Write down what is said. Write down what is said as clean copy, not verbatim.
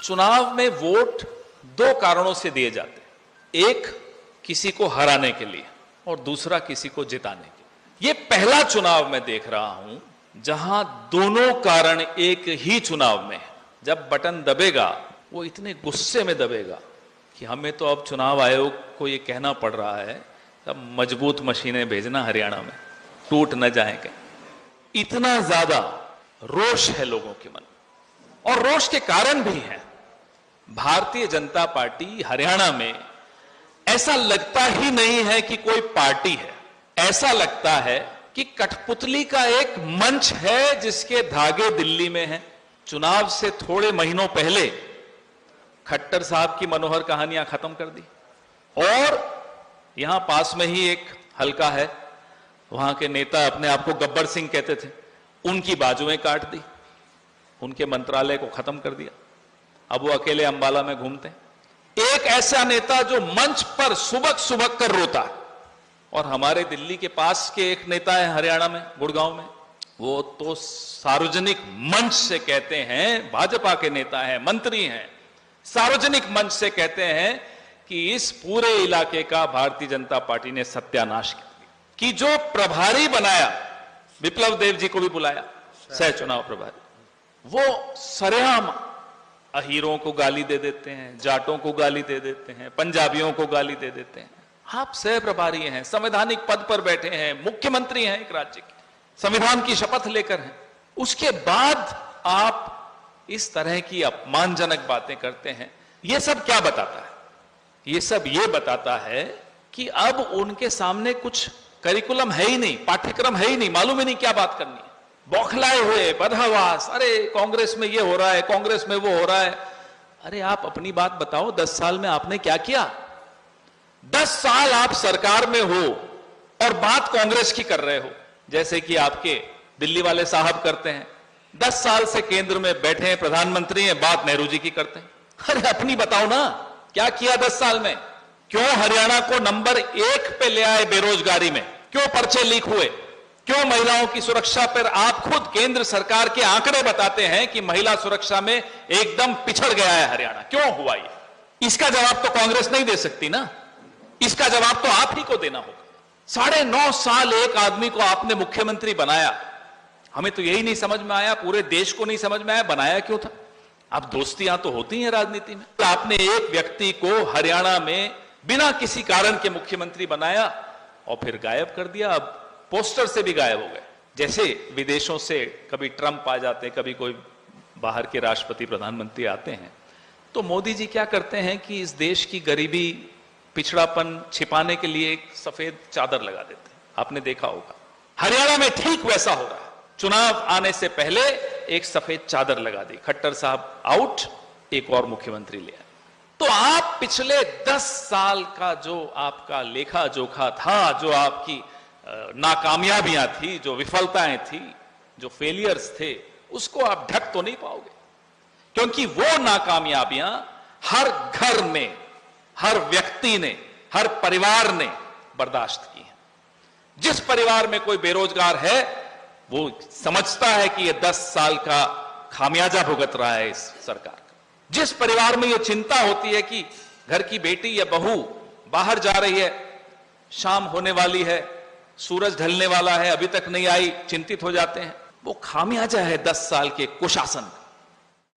चुनाव में वोट दो कारणों से दिए जाते हैं, एक किसी को हराने के लिए और दूसरा किसी को जिताने के लिए। ये पहला चुनाव मैं देख रहा हूं जहां दोनों कारण एक ही चुनाव में। जब बटन दबेगा वो इतने गुस्से में दबेगा कि हमें तो अब चुनाव आयोग को ये कहना पड़ रहा है अब मजबूत मशीनें भेजना हरियाणा में, टूट न जाए कहीं। इतना ज्यादा रोष है लोगों के मन, और रोष के कारण भी है। भारतीय जनता पार्टी हरियाणा में ऐसा लगता ही नहीं है कि कोई पार्टी है, ऐसा लगता है कि कठपुतली का एक मंच है जिसके धागे दिल्ली में हैं। चुनाव से थोड़े महीनों पहले खट्टर साहब की मनोहर कहानियां खत्म कर दी, और यहां पास में ही एक हलका है, वहां के नेता अपने आप को गब्बर सिंह कहते थे, उनकी बाजुएं काट दी, उनके मंत्रालय को खत्म कर दिया। अब वो अकेले अंबाला में घूमते हैं। एक ऐसा नेता जो मंच पर सुबक सुबक कर रोता है। और हमारे दिल्ली के पास के एक नेता है हरियाणा में, गुड़गांव में, वो तो सार्वजनिक मंच से कहते हैं, भाजपा के नेता हैं, मंत्री हैं, सार्वजनिक मंच से कहते हैं कि इस पूरे इलाके का भारतीय जनता पार्टी ने सत्यानाश किया। कि जो प्रभारी बनाया, विप्लव देव जी को भी बुलाया सह चुनाव प्रभारी, वो सरेआम अहीरों को गाली दे देते हैं, जाटों को गाली दे देते हैं, पंजाबियों को गाली दे देते हैं। आप सह प्रभारी हैं, संवैधानिक पद पर बैठे हैं, मुख्यमंत्री हैं एक राज्य के, संविधान की शपथ लेकर हैं, उसके बाद आप इस तरह की अपमानजनक बातें करते हैं। यह सब क्या बताता है? यह सब ये बताता है कि अब उनके सामने कुछ करिकुलम है ही नहीं, पाठ्यक्रम है ही नहीं, मालूम ही नहीं क्या बात करनी है। बौखलाए हुए, बदहवास, अरे कांग्रेस में ये हो रहा है, कांग्रेस में वो हो रहा है। अरे आप अपनी बात बताओ, 10 साल में आपने क्या किया? 10 साल आप सरकार में हो और बात कांग्रेस की कर रहे हो, जैसे कि आपके दिल्ली वाले साहब करते हैं। 10 साल से केंद्र में बैठे हैं, प्रधानमंत्री हैं, बात नेहरू जी की करते हैं। अरे अपनी बताओ ना, क्या किया 10 साल में? क्यों हरियाणा को नंबर 1 पे ले आए बेरोजगारी में? क्यों पर्चे लीक हुए? क्यों महिलाओं की सुरक्षा पर आप खुद केंद्र सरकार के आंकड़े बताते हैं कि महिला सुरक्षा में एकदम पिछड़ गया है हरियाणा? क्यों हुआ ये? इसका जवाब तो कांग्रेस नहीं दे सकती ना, इसका जवाब तो आप ही को देना होगा। 9.5 साल एक आदमी को आपने मुख्यमंत्री बनाया, हमें तो यही नहीं समझ में आया, पूरे देश को नहीं समझ में आया, बनाया क्यों था? अब दोस्तियां तो होती हैं राजनीति में। आपने एक व्यक्ति को हरियाणा में बिना किसी कारण के मुख्यमंत्री बनाया और फिर गायब कर दिया। अब पोस्टर से भी गायब हो गए। जैसे विदेशों से कभी ट्रंप आ जाते हैं, कभी कोई बाहर के राष्ट्रपति प्रधानमंत्री आते हैं, तो मोदी जी क्या करते हैं कि इस देश की गरीबी, पिछड़ापन छिपाने के लिए एक सफेद चादर लगा देते हैं। आपने देखा होगा हरियाणा में ठीक वैसा हो रहा है। चुनाव आने से पहले एक सफेद चादर लगा दी, खट्टर साहब आउट, एक और मुख्यमंत्री ले आए। तो आप पिछले 10 साल का जो आपका लेखा जोखा था, जो आपकी नाकामयाबियां थी, जो विफलताएं थी, जो फेलियर्स थे, उसको आप ढक तो नहीं पाओगे, क्योंकि वो नाकामयाबियां हर घर ने, हर व्यक्ति ने, हर परिवार ने बर्दाश्त की हैं। जिस परिवार में कोई बेरोजगार है वो समझता है कि ये 10 साल का खामियाजा भुगत रहा है इस सरकार का। जिस परिवार में ये चिंता होती है कि घर की बेटी या बहू बाहर जा रही है, शाम होने वाली है, सूरज ढलने वाला है, अभी तक नहीं आई, चिंतित हो जाते हैं, वो खामियाजा है 10 साल के कुशासन।